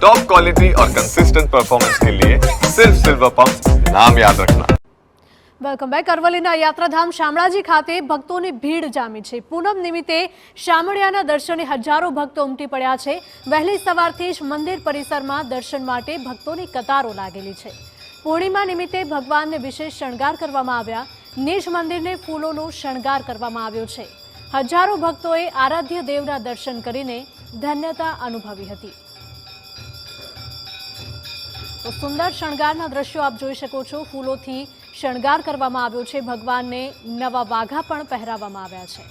Top quality और consistent performance के लिए सिर्फ सिल्वर पंप नाम याद रखना। Welcome back. અરવલ્લીના યાત્રાધામ શામળાજી ખાતે ભક્તોની ભીડ જામી છે। પૂનમ નિમિત્તે શામળિયાના દર્શને હજારો ભક્તો ઉમટી પડ્યા છે। વહેલી સવારથી જ મંદિર પરિસરમાં દર્શન માટે ભક્તોની કતારો લાગેલી છે। પૂર્ણિમા નિમિત્તે ભગવાનને વિશેષ શણગાર કરવામાં આવ્યા। નિજ મંદિરને ફૂલોનો શણગાર કરવામાં આવ્યો છે। હજારો ભક્તોએ આરાધ્ય દેવના દર્શન કરીને ધન્યતા અનુભવી હતી। તો સુંદર શણગારના દ્રશ્યો આપ જોઈ શકો છો। ફૂલોથી શણગાર કરવામાં આવ્યો છે। ભગવાનને નવા વાઘા પણ પહેરાવવામાં આવ્યા છે।